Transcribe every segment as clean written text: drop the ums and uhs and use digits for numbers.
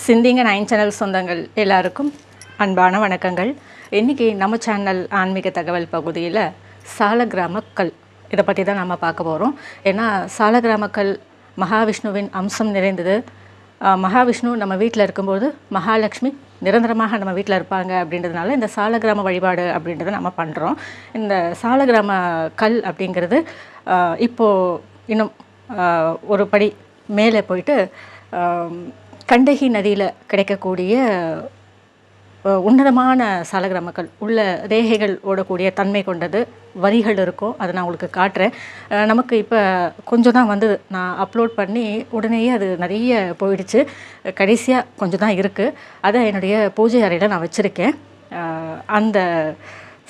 சிந்திங்க 9 சேனல் சொந்தங்கள் எல்லாருக்கும் அன்பான வணக்கங்கள். இன்றைக்கி நம்ம சேனல் ஆன்மீக தகவல் பகுதியில் சாலக்கிராமக்கல் இதை பற்றி தான் நம்ம பார்க்க போகிறோம். ஏன்னா சாலக்கிராமக்கல் மகாவிஷ்ணுவின் அம்சம் நிறைந்தது. மகாவிஷ்ணு நம்ம வீட்டில் இருக்கும்போது மகாலட்சுமி நிரந்தரமாக நம்ம வீட்டில் இருப்பாங்க அப்படின்றதுனால இந்த சாலக்கிராம வழிபாடு அப்படின்றத நம்ம பண்ணுறோம். இந்த சாலக்கிராம கல் அப்படிங்கிறது இப்போது இன்னும் ஒரு படி மேலே போயிட்டு கண்டகி நதியில் கிடைக்கக்கூடிய உன்னதமான சாலக்கிராமக்கல் உள்ள ரேகைகள் ஓடக்கூடிய தன்மை கொண்டது. வரிகள் இருக்கும், அதை நான் உங்களுக்கு காட்டுறேன். நமக்கு இப்போ கொஞ்சம் தான் வந்தது, நான் அப்லோட் பண்ணி உடனேயே அது நிறைய போயிடுச்சு. கடைசியாக கொஞ்சம் தான் இருக்குது. அதை என்னுடைய பூஜை அறையில் நான் வச்சுருக்கேன். அந்த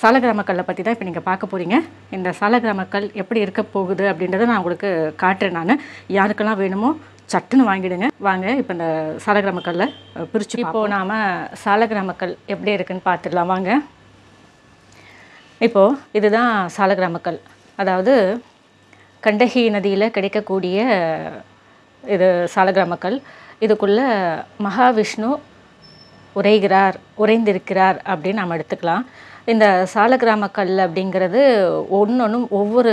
சாலக்கிராமக்கல்லை பற்றி தான் இப்போ நீங்கள் பார்க்க போகிறீங்க. இந்த சாலக்கிராமக்கல் எப்படி இருக்க போகுது அப்படின்றத நான் உங்களுக்கு காட்டுறேன். நான் யாருக்கெல்லாம் வேணுமோ சட்டுன்னு வாங்கிடுங்க. வாங்க இப்போ இந்த சாலக்கிராமக்கல்லை பிரித்து இப்போது நாம் சாலக்கிராமக்கல் எப்படி இருக்குன்னு பார்த்துடலாம். வாங்க. இப்போது இதுதான் சாலக்கிராமக்கல், அதாவது கண்டகி நதியில் கிடைக்கக்கூடிய இது சாலக்கிராமக்கல். இதுக்குள்ளே மகாவிஷ்ணு உறைந்திருக்கிறார் அப்படின்னு நாம் எடுத்துக்கலாம். இந்த சாலக்கிராமக்கல் அப்படிங்கிறது ஒவ்வொன்றும் ஒவ்வொரு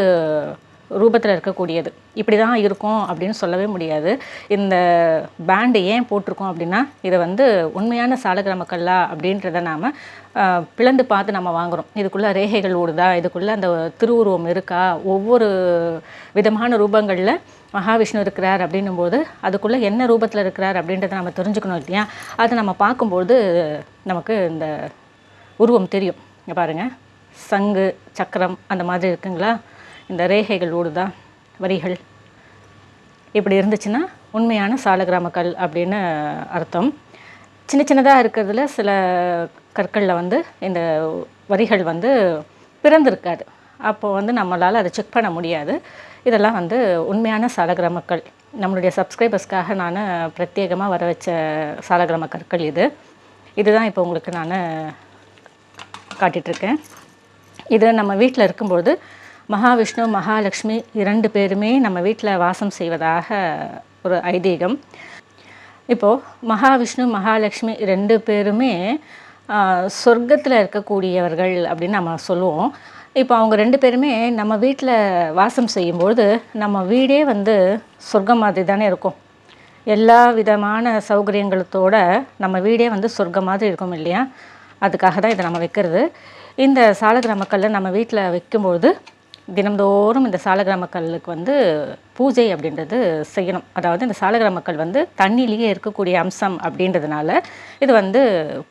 ரூபத்தில் இருக்கக்கூடியது. இப்படி தான் இருக்கும் அப்படின்னு சொல்லவே முடியாது. இந்த பேண்டு ஏன் போட்டிருக்கோம் அப்படின்னா, இதை உண்மையான சாலக்கிராமக்கல்லா அப்படின்றத நாம் பிளந்து பார்த்து நம்ம வாங்குகிறோம். இதுக்குள்ளே ரேகைகள் ஓடுதா, இதுக்குள்ளே அந்த திருவுருவம் இருக்கா, ஒவ்வொரு விதமான ரூபங்களில் மகாவிஷ்ணு இருக்கிறார் அப்படின்னும்போது அதுக்குள்ளே என்ன ரூபத்தில் இருக்கிறார் அப்படின்றத நம்ம தெரிஞ்சுக்கணும் இல்லையா. அதை நம்ம பார்க்கும்போது நமக்கு இந்த உருவம் தெரியும். இங்கே பாருங்கள், சங்கு சக்கரம் அந்த மாதிரி இருக்குங்களா, இந்த ரேகைகள் ஓடுதா, வரிகள் இப்படி இருந்துச்சுன்னா உண்மையான சாலக்கிராமக்கல் அப்படின்னு அர்த்தம். சின்ன சின்னதாக இருக்கிறதுல சில கற்களில் இந்த வரிகள் பிறந்திருக்காது. அப்போது நம்மளால் அதை செக் பண்ண முடியாது. இதெல்லாம் உண்மையான சாலக்கிராமக்கல். நம்மளுடைய சப்ஸ்கிரைபர்ஸ்க்காக நான் பிரத்யேகமாக வர வச்ச சாலக்கிராம கற்கள் இதுதான் இப்போ உங்களுக்கு நான் காட்டிகிட்ருக்கேன். இது நம்ம வீட்டில் இருக்கும்பொழுது மகாவிஷ்ணு மகாலட்சுமி 2 பேருமே நம்ம வீட்டில் வாசம் செய்வதாக ஒரு ஐதீகம். இப்போது மகாவிஷ்ணு மகாலட்சுமி 2 பேருமே சொர்க்கத்தில் இருக்கக்கூடியவர்கள் அப்படின்னு நம்ம சொல்லுவோம். இப்போ அவங்க 2 பேருமே நம்ம வீட்டில் வாசம் செய்யும்பொழுது நம்ம வீடே சொர்க்கம் மாதிரி தானே இருக்கும். எல்லா விதமான சௌகரியங்களத்தோட நம்ம வீடே சொர்க்கம் மாதிரி இருக்கும் இல்லையா. அதுக்காக தான் இதை நம்ம வைக்கிறது. இந்த சாலக்கிராமக்கல்லை நம்ம வீட்டில் வைக்கும்பொழுது தினம்தோறும் இந்த சாலக்கிராமக்கல்லுக்கு பூஜை அப்படின்றது செய்யணும். அதாவது இந்த சாலக்கிராமக்கல் தண்ணியிலேயே இருக்கக்கூடிய அம்சம் அப்படின்றதுனால இது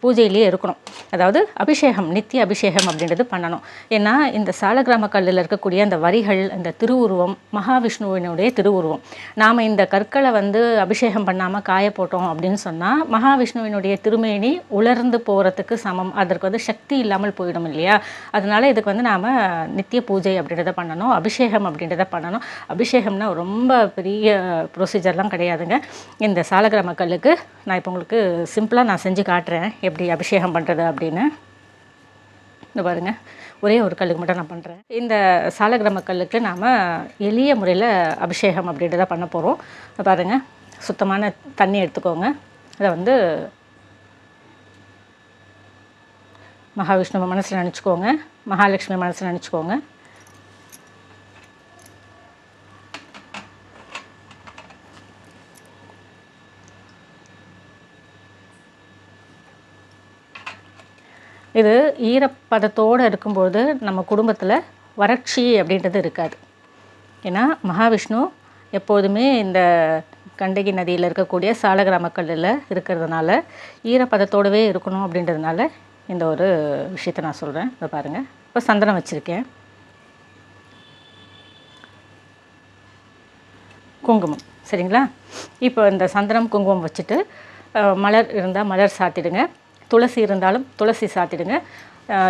பூஜையிலேயே இருக்கணும். அதாவது அபிஷேகம், நித்திய அபிஷேகம் அப்படின்றது பண்ணணும். ஏன்னா இந்த சாலக்கிராமக்கல்லில் இருக்கக்கூடிய அந்த வரிகள், இந்த திருவுருவம் மகாவிஷ்ணுவினுடைய திருவுருவம். நாம் இந்த கற்களை அபிஷேகம் பண்ணாமல் காய போட்டோம் அப்படின்னு சொன்னால் மகாவிஷ்ணுவினுடைய திருமேனி உலர்ந்து போகிறதுக்கு சமம். அதற்கு சக்தி இல்லாமல் போயிடும் இல்லையா. அதனால் இதுக்கு நாம் நித்திய பூஜை அப்படின்றத பண்ணணும், அபிஷேகம் அப்படின்றத பண்ணணும். அபிஷேகம்னா ரொம்ப பெரிய ப்ரொசீஜர்லாம் கிடையாதுங்க. இந்த சாலக்கிராமக்கல்லுக்கு நான் இப்போ உங்களுக்கு சிம்பிளாக நான் செஞ்சு காட்டுறேன் எப்படி அபிஷேகம் பண்ணுறது அப்படின்னு. இந்த பாருங்கள், ஒரே ஒரு கல்லுக்கு மட்டும் நான் பண்ணுறேன். இந்த சாலக்கிராமக்கல்லுக்கு நாம் எளிய முறையில் அபிஷேகம் அப்படின்றத பண்ண போகிறோம். பாருங்கள், சுத்தமான தண்ணி எடுத்துக்கோங்க. அதை மகாவிஷ்ணுவை மனசில் நினச்சிக்கோங்க, மகாலட்சுமி மனசில் நினச்சிக்கோங்க. இது ஈரப்பதத்தோடு இருக்கும்போது நம்ம குடும்பத்தில் வறட்சி அப்படின்றது இருக்காது. ஏன்னா மகாவிஷ்ணு எப்போதுமே இந்த கண்டகி நதியில் இருக்கக்கூடிய சாலக்கிராமக்கல்லில் இருக்கிறதுனால ஈரப்பதத்தோடவே இருக்கணும் அப்படின்றதுனால இந்த ஒரு விஷயத்தை நான் சொல்கிறேன். இதை பாருங்கள், இப்போ சந்தனம் வச்சுருக்கேன், குங்குமம், சரிங்களா. இப்போ இந்த சந்தனம் குங்குமம் வச்சுட்டு மலர் இருந்தால் மலர் சாத்திடுங்க, துளசி இருந்தாலும் துளசி சாத்திடுங்க.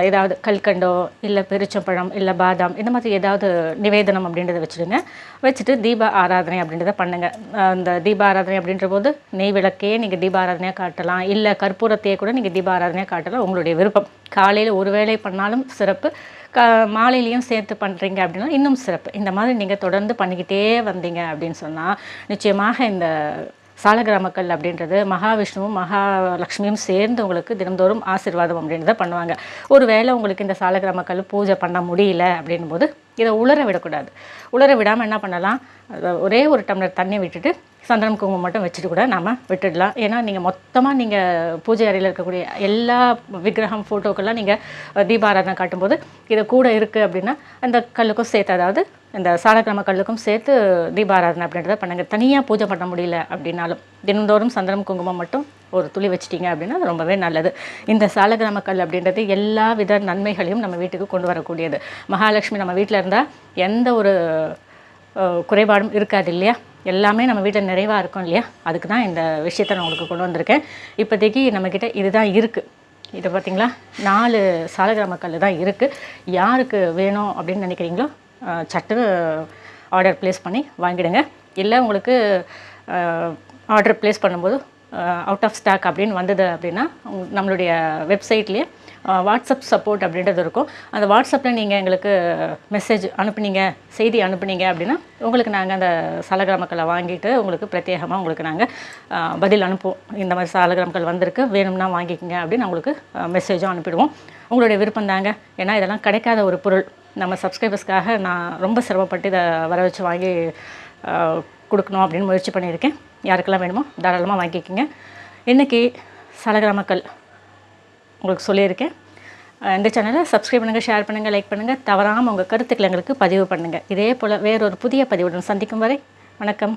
ஏதாவது கல்கண்டோ இல்லை பெருச்சம்பழம் இல்லை பாதாம் இந்த மாதிரி ஏதாவது நிவேதனம் அப்படின்றத வச்சுடுங்க. வச்சுட்டு தீப ஆராதனை அப்படின்றத பண்ணுங்கள். அந்த தீப ஆராதனை அப்படின்ற போது நெய் விளக்கையே நீங்கள் தீப ஆராதனையாக காட்டலாம், இல்லை கற்பூரத்தையே கூட நீங்கள் தீப ஆராதனையாக காட்டலாம், உங்களுடைய விருப்பம். காலையில் ஒரு வேளை பண்ணாலும் சிறப்பு, மாலையிலையும் சேர்த்து பண்ணுறீங்க அப்படின்னா இன்னும் சிறப்பு. இந்த மாதிரி நீங்கள் தொடர்ந்து பண்ணிக்கிட்டே வந்தீங்க அப்படின்னு சொன்னால் நிச்சயமாக இந்த சாலக்கிராமக்கல் அப்படின்றது மகாவிஷ்ணுவும் மகாலட்சுமியும் சேர்ந்து உங்களுக்கு தினந்தோறும் ஆசீர்வாதம் அப்படின்றத பண்ணுவாங்க. ஒரு வேளை உங்களுக்கு இந்த சாலக்கிராமக்கல் பூஜை பண்ண முடியல அப்படின்னும் போது இதை உலர விடக்கூடாது. உலர விடாமல் என்ன பண்ணலாம், ஒரே ஒரு டம்ளர் தண்ணி விட்டுட்டு சந்தனம் குங்குமம் மட்டும் வச்சுட்டு கூட நம்ம விட்டுடலாம். ஏன்னா நீங்கள் மொத்தமாக நீங்கள் பூஜை அறையில் இருக்கக்கூடிய எல்லா விக்கிரகம் ஃபோட்டோக்கெல்லாம் நீங்கள் தீபாராதனை காட்டும்போது இது கூட இருக்குது அப்படின்னா அந்த கல்லுக்கும் சேர்த்து, அதாவது இந்த சாலக்கிராம கல்லுக்கும் சேர்த்து தீபாராதனை அப்படின்றத பண்ணுங்கள். தனியாக பூஜை பண்ண முடியல அப்படின்னாலும் தினந்தோறும் சந்தனம் குங்குமம் மட்டும் ஒரு துளி வச்சிட்டிங்க அப்படின்னா அது ரொம்பவே நல்லது. இந்த சாலக்கிராம கல் அப்படின்றது எல்லா வித நன்மைகளையும் நம்ம வீட்டுக்கு கொண்டு வரக்கூடியது. மகாலட்சுமி நம்ம வீட்டில் இருந்தால் எந்த ஒரு குறைபாடும் இருக்காது இல்லையா, எல்லாமே நம்ம வீட்டில் நிறைவாக இருக்கும் இல்லையா, அதுக்கு தான் இந்த விஷயத்தை நான் உங்களுக்கு கொண்டு வந்திருக்கேன். இப்போதைக்கு நம்மக்கிட்ட இதுதான் இருக்குது. இதை பார்த்திங்களா, 4 சாலக்கிராம கல் தான் இருக்குது. யாருக்கு வேணும் அப்படின்னு நினைக்கிறீங்களோ சட்டுன்னு ஆர்டர் ப்ளேஸ் பண்ணி வாங்கிடுங்க. இல்லை உங்களுக்கு ஆர்டர் ப்ளேஸ் பண்ணும்போது அவுட் ஆஃப் ஸ்டாக் அப்படின்னு வந்தது அப்படின்னா நம்மளுடைய வெப்சைட்லேயே வாட்ஸ்அப் சப்போர்ட் அப்படின்றது இருக்கும். அந்த வாட்ஸ்அப்பில் நீங்கள் எங்களுக்கு மெசேஜ் அனுப்புனீங்க, செய்தி அனுப்புனீங்க அப்படின்னா உங்களுக்கு நாங்கள் அந்த சாலக்கிராமக்களை வாங்கிட்டு உங்களுக்கு பிரத்யேகமாக உங்களுக்கு நாங்கள் பதில் அனுப்புவோம். இந்த மாதிரி சாலக்கிராமக்கள் வந்திருக்கு, வேணும்னா வாங்கிக்கோங்க அப்படின்னு உங்களுக்கு மெசேஜும் அனுப்பிடுவோம். உங்களுடைய விருப்பம் தாங்க. ஏன்னா இதெல்லாம் கிடைக்காத ஒரு பொருள். நம்ம சப்ஸ்கிரைபர்ஸ்க்காக நான் ரொம்ப சிரமப்பட்டு இதை வர வச்சு வாங்கி கொடுக்கணும் அப்படின்னு முயற்சி பண்ணியிருக்கேன். யாருக்கெல்லாம் வேணுமோ தாராளமாக வாங்கிக்கோங்க. இன்றைக்கி சாலக்கிராமக்கல் உங்களுக்கு சொல்லியிருக்கேன். இந்த சேனலை சப்ஸ்கிரைப் பண்ணுங்கள், ஷேர் பண்ணுங்கள், லைக் பண்ணுங்கள். தவறாமல் உங்கள் கருத்துக்களை எங்களுக்கு பதிவு பண்ணுங்கள். இதே போல் வேறொரு புதிய பதிவுடன் சந்திக்கும் வரை வணக்கம்.